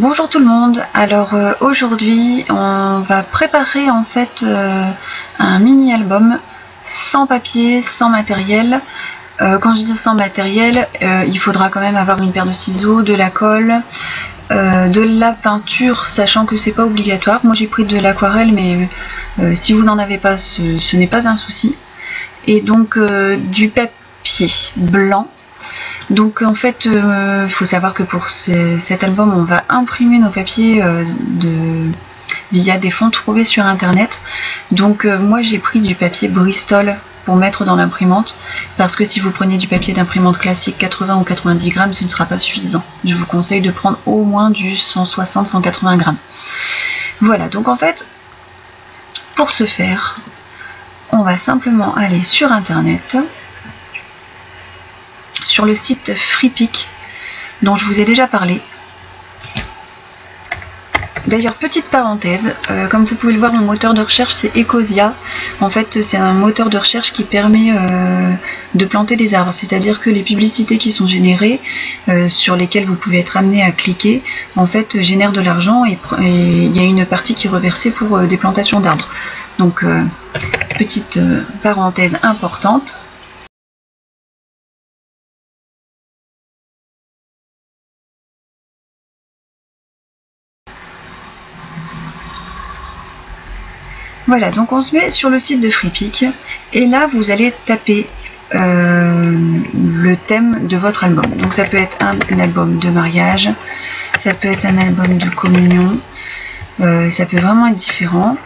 Bonjour tout le monde. Alors aujourd'hui on va préparer en fait un mini album sans papier, sans matériel. Quand je dis sans matériel, il faudra quand même avoir une paire de ciseaux, de la colle, de la peinture, sachant que c'est pas obligatoire. Moi j'ai pris de l'aquarelle, mais si vous n'en avez pas, ce n'est pas un souci. Et donc du papier blanc. Donc en fait, il faut savoir que pour cet album, on va imprimer nos papiers via des fonds trouvés sur internet. Donc moi j'ai pris du papier Bristol pour mettre dans l'imprimante, parce que si vous prenez du papier d'imprimante classique 80 ou 90 grammes, ce ne sera pas suffisant. Je vous conseille de prendre au moins du 160-180 grammes. Voilà, donc en fait, pour ce faire, on va simplement aller sur internet, sur le site Freepik dont je vous ai déjà parlé. D'ailleurs, petite parenthèse, comme vous pouvez le voir, mon moteur de recherche c'est Ecosia. En fait, c'est un moteur de recherche qui permet de planter des arbres, c'est-à-dire que les publicités qui sont générées, sur lesquelles vous pouvez être amené à cliquer, en fait génèrent de l'argent et il y a une partie qui est reversée pour des plantations d'arbres. Donc petite parenthèse importante. Voilà, donc on se met sur le site de Freepik et là vous allez taper le thème de votre album. Donc ça peut être un album de mariage, ça peut être un album de communion, ça peut vraiment être différent.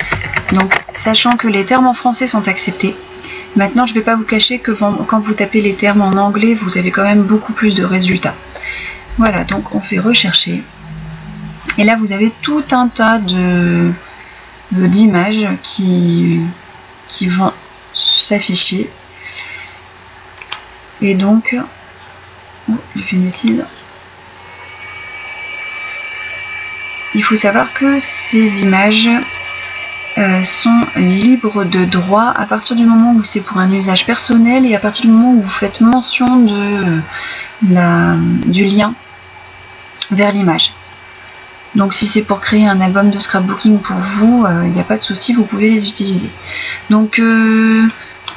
Donc sachant que les termes en français sont acceptés, maintenant je ne vais pas vous cacher que quand vous tapez les termes en anglais, vous avez quand même beaucoup plus de résultats. Voilà, donc on fait rechercher et là vous avez tout un tas d'images qui vont s'afficher. Et donc, j'ai fait une bêtise. Il faut savoir que ces images sont libres de droit à partir du moment où c'est pour un usage personnel et à partir du moment où vous faites mention du lien vers l'image. Donc si c'est pour créer un album de scrapbooking pour vous, il n'y a pas de souci, vous pouvez les utiliser. Donc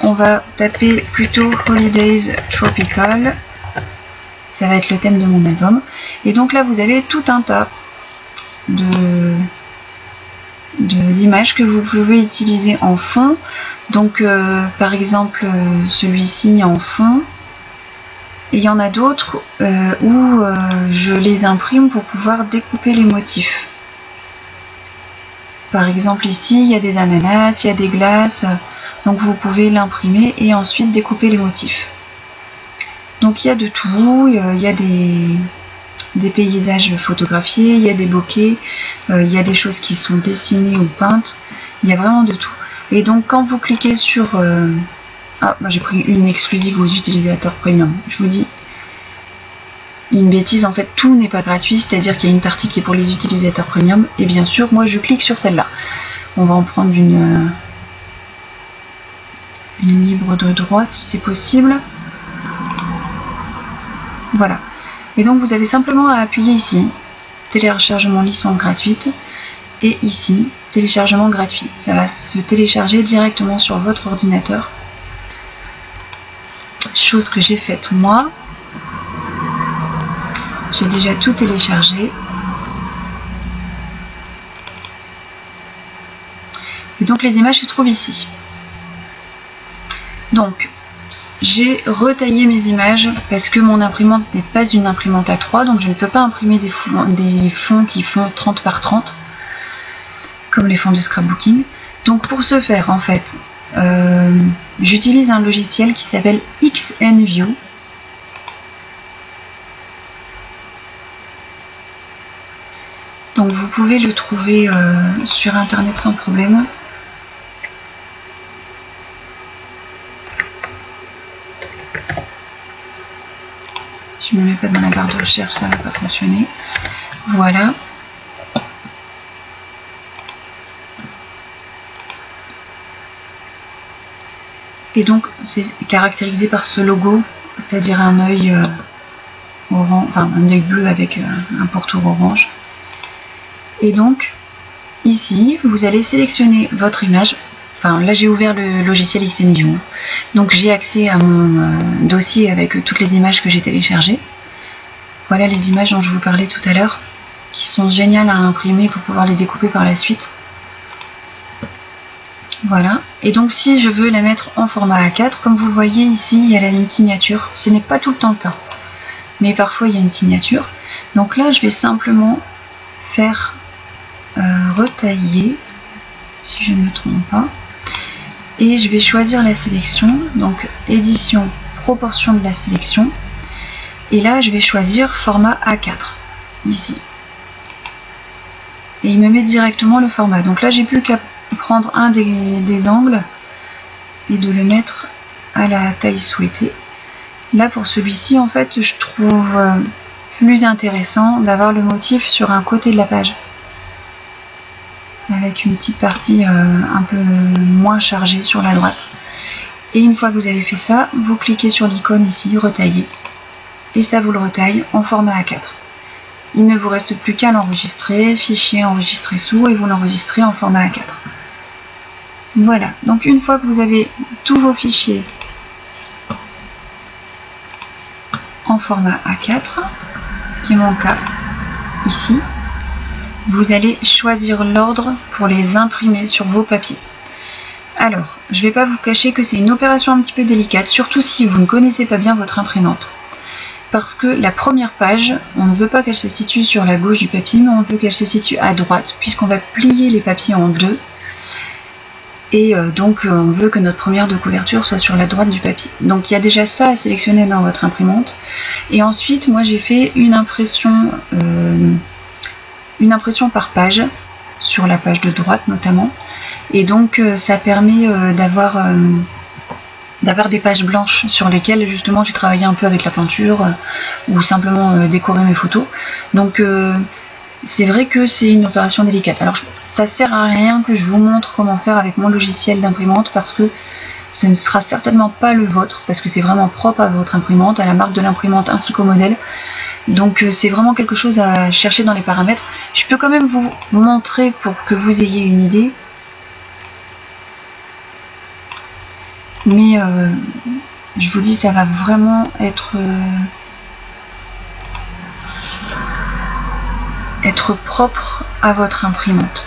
on va taper plutôt Holidays Tropical, ça va être le thème de mon album. Et donc là vous avez tout un tas d'images que vous pouvez utiliser en fond. Donc par exemple celui-ci en fond. Et il y en a d'autres où je les imprime pour pouvoir découper les motifs. Par exemple ici, il y a des ananas, il y a des glaces, donc vous pouvez l'imprimer et ensuite découper les motifs. Donc il y a de tout, il y a des paysages photographiés, il y a des bokeh, il y a des choses qui sont dessinées ou peintes, il y a vraiment de tout. Et donc quand vous cliquez sur... j'ai pris une exclusive aux utilisateurs premium. Je vous dis une bêtise, en fait tout n'est pas gratuit, c'est-à-dire qu'il y a une partie qui est pour les utilisateurs premium et bien sûr moi je clique sur celle-là. On va en prendre une libre de droit si c'est possible. Voilà. Et donc vous avez simplement à appuyer ici, téléchargement licence gratuite, et ici, téléchargement gratuit. Ça va se télécharger directement sur votre ordinateur. Chose que j'ai faite moi. J'ai déjà tout téléchargé. Et donc les images se trouvent ici. Donc j'ai retaillé mes images parce que mon imprimante n'est pas une imprimante A3, donc je ne peux pas imprimer des fonds qui font 30 par 30 comme les fonds de scrapbooking. Donc pour ce faire, en fait, j'utilise un logiciel qui s'appelle XNView. Donc vous pouvez le trouver sur internet sans problème. Si je ne me mets pas dans la barre de recherche, ça ne va pas fonctionner. Voilà. Et donc c'est caractérisé par ce logo, c'est-à-dire un œil orange, enfin un œil bleu avec un pourtour orange. Et donc ici vous allez sélectionner votre image. Enfin là j'ai ouvert le logiciel XNView, donc j'ai accès à mon dossier avec toutes les images que j'ai téléchargées. Voilà les images dont je vous parlais tout à l'heure, qui sont géniales à imprimer pour pouvoir les découper par la suite. Voilà, et donc si je veux la mettre en format A4, comme vous le voyez ici, il y a une signature. Ce n'est pas tout le temps le cas, mais parfois il y a une signature. Donc là, je vais simplement faire retailler, si je ne me trompe pas, et je vais choisir la sélection, donc édition, proportion de la sélection, et là je vais choisir format A4, ici. Et il me met directement le format. Donc là, j'ai plus qu'à prendre un des angles et de le mettre à la taille souhaitée. Là pour celui-ci en fait je trouve plus intéressant d'avoir le motif sur un côté de la page avec une petite partie un peu moins chargée sur la droite. Et une fois que vous avez fait ça, vous cliquez sur l'icône ici, retailler, et ça vous le retaille en format A4. Il ne vous reste plus qu'à l'enregistrer, fichier enregistré sous, et vous l'enregistrez en format A4. Voilà, donc une fois que vous avez tous vos fichiers en format A4, ce qui est mon cas ici, vous allez choisir l'ordre pour les imprimer sur vos papiers. Alors, je ne vais pas vous cacher que c'est une opération un petit peu délicate, surtout si vous ne connaissez pas bien votre imprimante. Parce que la première page, on ne veut pas qu'elle se situe sur la gauche du papier, mais on veut qu'elle se situe à droite, puisqu'on va plier les papiers en deux. Et donc on veut que notre première de couverture soit sur la droite du papier. Donc il y a déjà ça à sélectionner dans votre imprimante. Et ensuite moi j'ai fait une impression par page, sur la page de droite notamment. Et donc ça permet d'avoir des pages blanches sur lesquelles justement j'ai travaillé un peu avec la peinture ou simplement décorer mes photos. Donc c'est vrai que c'est une opération délicate. Alors ça sert à rien que je vous montre comment faire avec mon logiciel d'imprimante parce que ce ne sera certainement pas le vôtre, parce que c'est vraiment propre à votre imprimante, à la marque de l'imprimante ainsi qu'au modèle. Donc c'est vraiment quelque chose à chercher dans les paramètres. Je peux quand même vous montrer pour que vous ayez une idée. Mais je vous dis, ça va vraiment être propre à votre imprimante.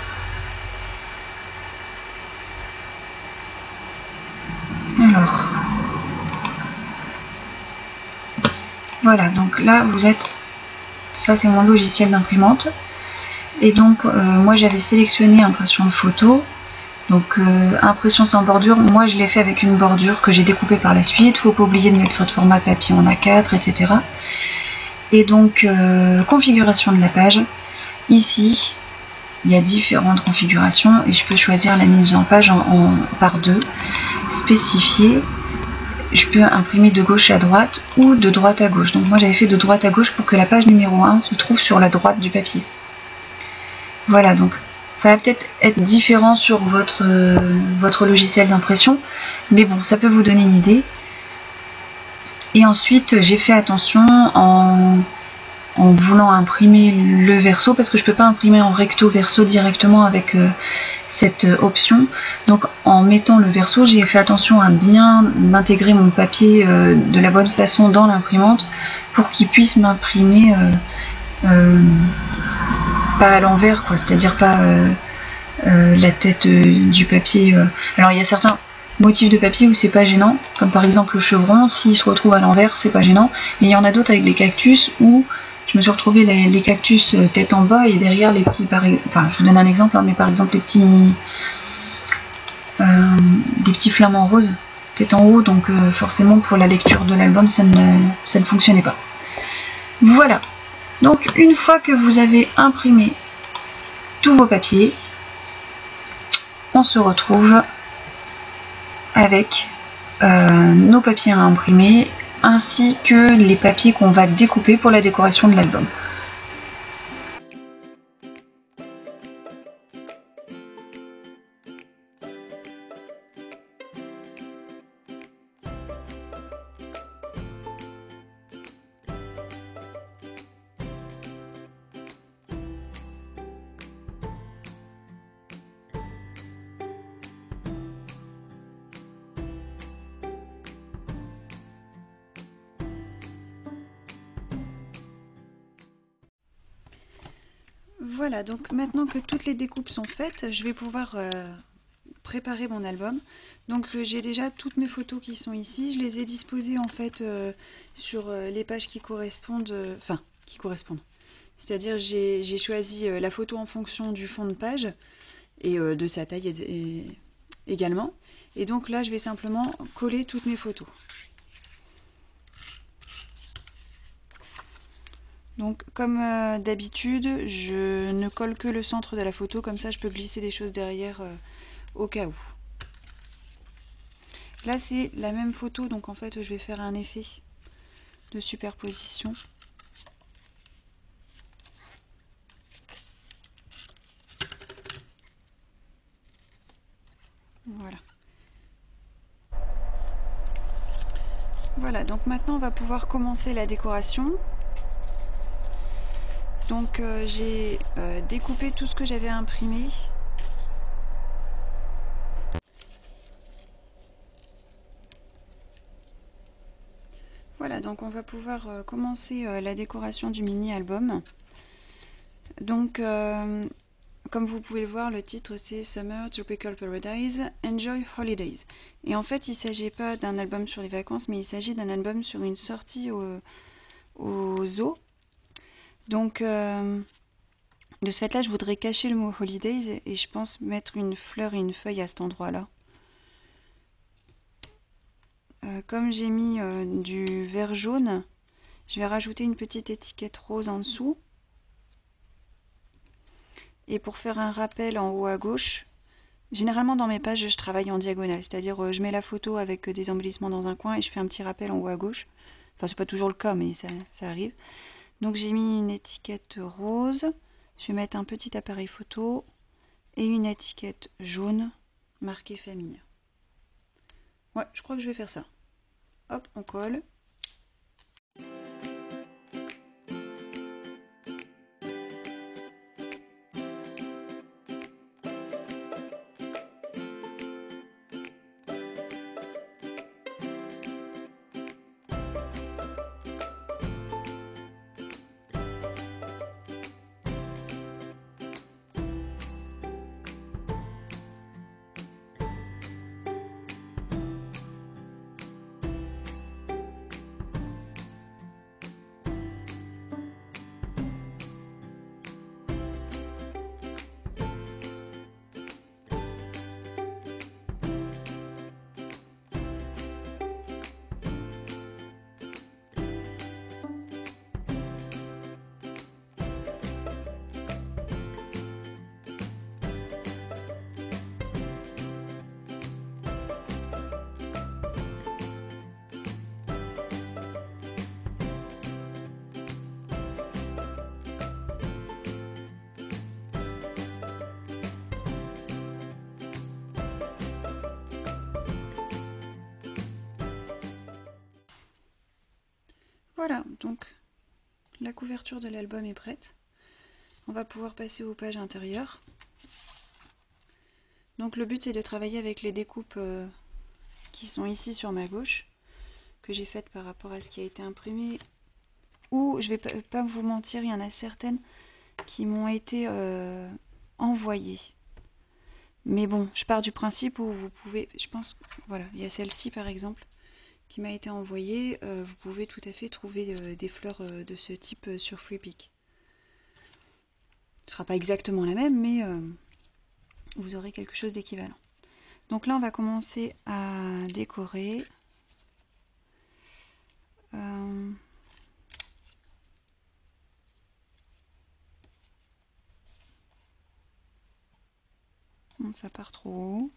Alors, voilà, donc là vous êtes, ça c'est mon logiciel d'imprimante, et donc moi j'avais sélectionné impression de photo, donc impression sans bordure, moi je l'ai fait avec une bordure que j'ai découpée par la suite. Faut pas oublier de mettre votre format papier en A4, etc. Et donc configuration de la page, ici il y a différentes configurations et je peux choisir la mise en page par deux, spécifier. Je peux imprimer de gauche à droite ou de droite à gauche. Donc moi j'avais fait de droite à gauche pour que la page numéro 1 se trouve sur la droite du papier. Voilà, donc ça va peut-être être différent sur votre logiciel d'impression, mais bon, ça peut vous donner une idée. Et ensuite j'ai fait attention en voulant imprimer le verso, parce que je peux pas imprimer en recto verso directement avec cette option. Donc en mettant le verso, j'ai fait attention à bien intégrer mon papier de la bonne façon dans l'imprimante pour qu'il puisse m'imprimer pas à l'envers, quoi, c'est-à-dire pas la tête du papier. Alors il y a certains motifs de papier où c'est pas gênant, comme par exemple le chevron, s'il se retrouve à l'envers c'est pas gênant, mais il y en a d'autres avec les cactus où je me suis retrouvée les cactus tête en bas et derrière les petits, enfin je vous donne un exemple, hein, mais par exemple les petits flamants roses tête en haut, donc forcément pour la lecture de l'album ça ne fonctionnait pas. Voilà, donc une fois que vous avez imprimé tous vos papiers, on se retrouve avec nos papiers à imprimer ainsi que les papiers qu'on va découper pour la décoration de l'album. Voilà, donc maintenant que toutes les découpes sont faites, je vais pouvoir préparer mon album. Donc j'ai déjà toutes mes photos qui sont ici, je les ai disposées en fait sur les pages qui correspondent, c'est-à-dire j'ai choisi la photo en fonction du fond de page et de sa taille également. Et donc là je vais simplement coller toutes mes photos. Donc comme d'habitude, je ne colle que le centre de la photo, comme ça je peux glisser des choses derrière au cas où. Là c'est la même photo, donc en fait je vais faire un effet de superposition. Voilà. Voilà, donc maintenant on va pouvoir commencer la décoration. Donc j'ai découpé tout ce que j'avais imprimé. Voilà, donc on va pouvoir commencer la décoration du mini-album. Donc comme vous pouvez le voir, le titre c'est Summer Tropical Paradise, Enjoy Holidays. Et en fait il ne s'agit pas d'un album sur les vacances, mais il s'agit d'un album sur une sortie au zoo. Donc de ce fait là je voudrais cacher le mot Holidays et je pense mettre une fleur et une feuille à cet endroit là. Comme j'ai mis du vert jaune, je vais rajouter une petite étiquette rose en dessous. Et pour faire un rappel en haut à gauche, généralement dans mes pages je travaille en diagonale, c'est-à-dire je mets la photo avec des embellissements dans un coin et je fais un petit rappel en haut à gauche. Enfin c'est pas toujours le cas mais ça arrive. Donc j'ai mis une étiquette rose, je vais mettre un petit appareil photo et une étiquette jaune marquée famille. Ouais, je crois que je vais faire ça. Hop, on colle. Voilà, donc la couverture de l'album est prête. On va pouvoir passer aux pages intérieures. Donc le but c'est de travailler avec les découpes qui sont ici sur ma gauche, que j'ai faites par rapport à ce qui a été imprimé. Ou, je vais pas vous mentir, il y en a certaines qui m'ont été envoyées. Mais bon, je pars du principe où vous pouvez, je pense, voilà, il y a celle-ci par exemple, qui m'a été envoyée, vous pouvez tout à fait trouver des fleurs de ce type sur Freepik. Ce ne sera pas exactement la même, mais vous aurez quelque chose d'équivalent. Donc là, on va commencer à décorer. Bon, ça part trop haut.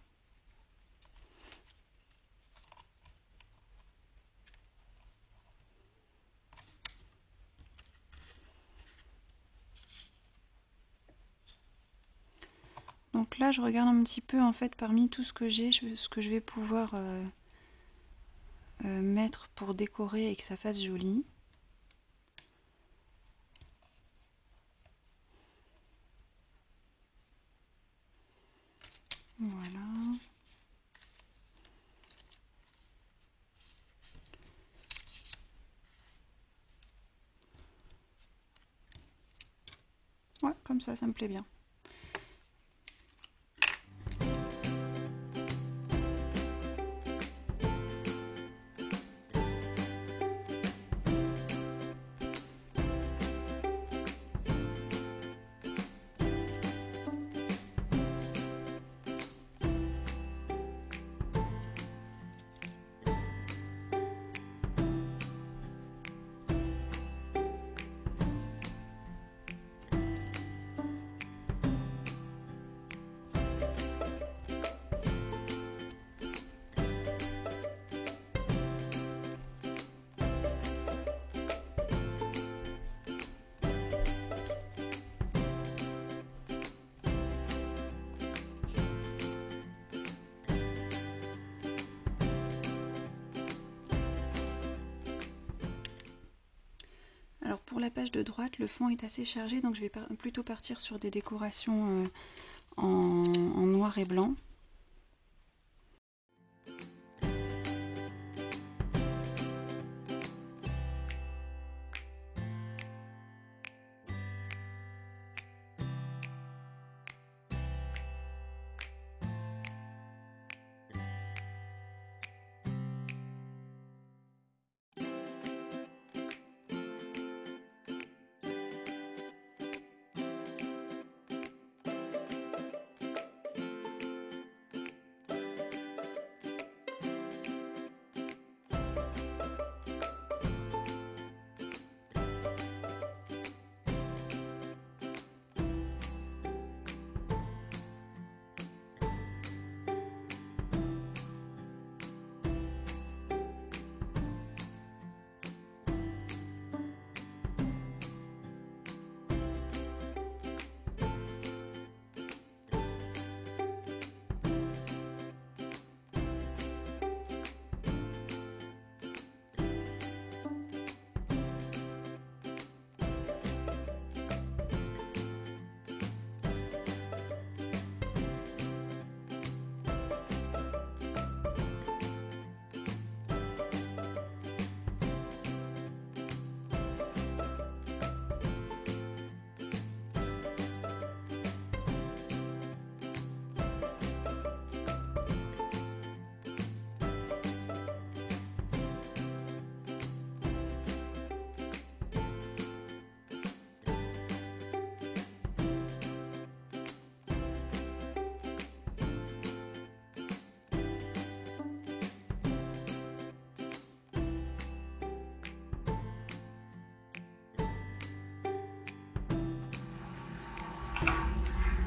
Donc là, je regarde un petit peu en fait parmi tout ce que j'ai, ce que je vais pouvoir mettre pour décorer et que ça fasse joli. Voilà. Ouais, comme ça me plaît bien. Alors pour la page de droite, le fond est assez chargé, donc je vais plutôt partir sur des décorations en noir et blanc.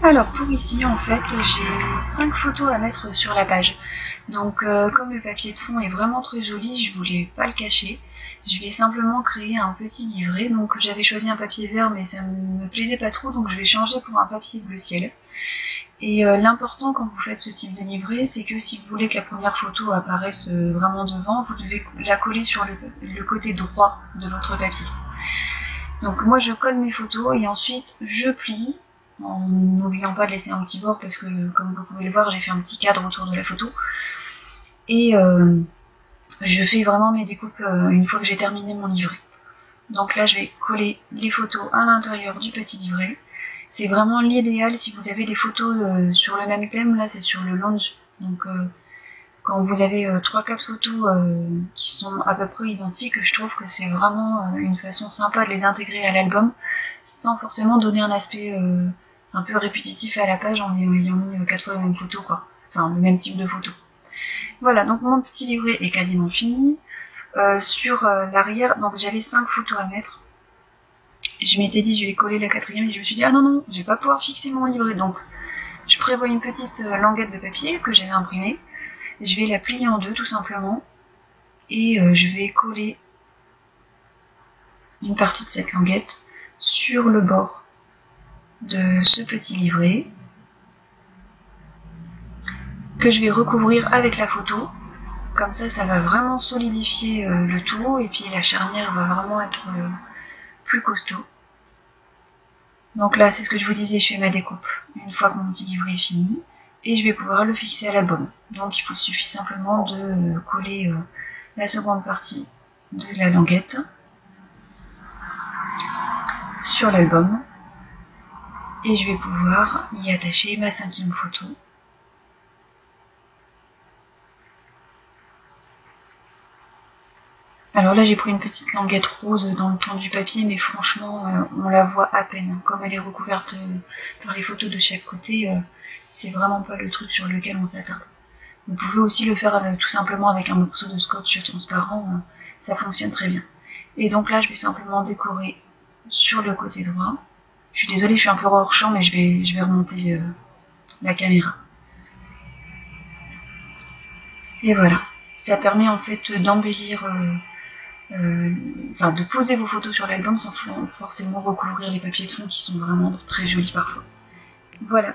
Alors pour ici en fait j'ai 5 photos à mettre sur la page. Donc comme le papier de fond est vraiment très joli, je voulais pas le cacher. Je vais simplement créer un petit livret. Donc j'avais choisi un papier vert mais ça me plaisait pas trop, donc je vais changer pour un papier bleu ciel. Et l'important quand vous faites ce type de livret, c'est que si vous voulez que la première photo apparaisse vraiment devant, vous devez la coller sur le côté droit de votre papier. Donc moi je colle mes photos et ensuite je plie, en n'oubliant pas de laisser un petit bord parce que comme vous pouvez le voir j'ai fait un petit cadre autour de la photo. Et je fais vraiment mes découpes une fois que j'ai terminé mon livret. Donc là je vais coller les photos à l'intérieur du petit livret. C'est vraiment l'idéal si vous avez des photos sur le même thème, là c'est sur le lounge. Donc quand vous avez 3-4 photos qui sont à peu près identiques, je trouve que c'est vraiment une façon sympa de les intégrer à l'album, sans forcément donner un aspect un peu répétitif à la page en ayant mis 4 fois la même photo, quoi. Enfin, le même type de photo. Voilà, donc mon petit livret est quasiment fini. Sur l'arrière, donc j'avais 5 photos à mettre. Je m'étais dit je vais coller la 4e et je me suis dit ah non, je vais pas pouvoir fixer mon livret, donc je prévois une petite languette de papier que j'avais imprimée. Je vais la plier en deux tout simplement et je vais coller une partie de cette languette sur le bord de ce petit livret que je vais recouvrir avec la photo. Comme ça va vraiment solidifier le tout et puis la charnière va vraiment être plus costaud. Donc là c'est ce que je vous disais, je fais ma découpe une fois que mon petit livret est fini. Et je vais pouvoir le fixer à l'album. Donc il suffit simplement de coller la seconde partie de la languette sur l'album. Et je vais pouvoir y attacher ma 5e photo. Alors là j'ai pris une petite languette rose dans le temps du papier, mais franchement on la voit à peine. Comme elle est recouverte par les photos de chaque côté, c'est vraiment pas le truc sur lequel on s'attarde. Vous pouvez aussi le faire tout simplement avec un morceau de scotch transparent, ça fonctionne très bien. Et donc là je vais simplement décorer sur le côté droit. Je suis désolée, je suis un peu hors champ, mais je vais remonter la caméra. Et voilà, ça permet en fait d'embellir, de poser vos photos sur l'album sans forcément recouvrir les papiers troncs qui sont vraiment très jolis parfois. Voilà.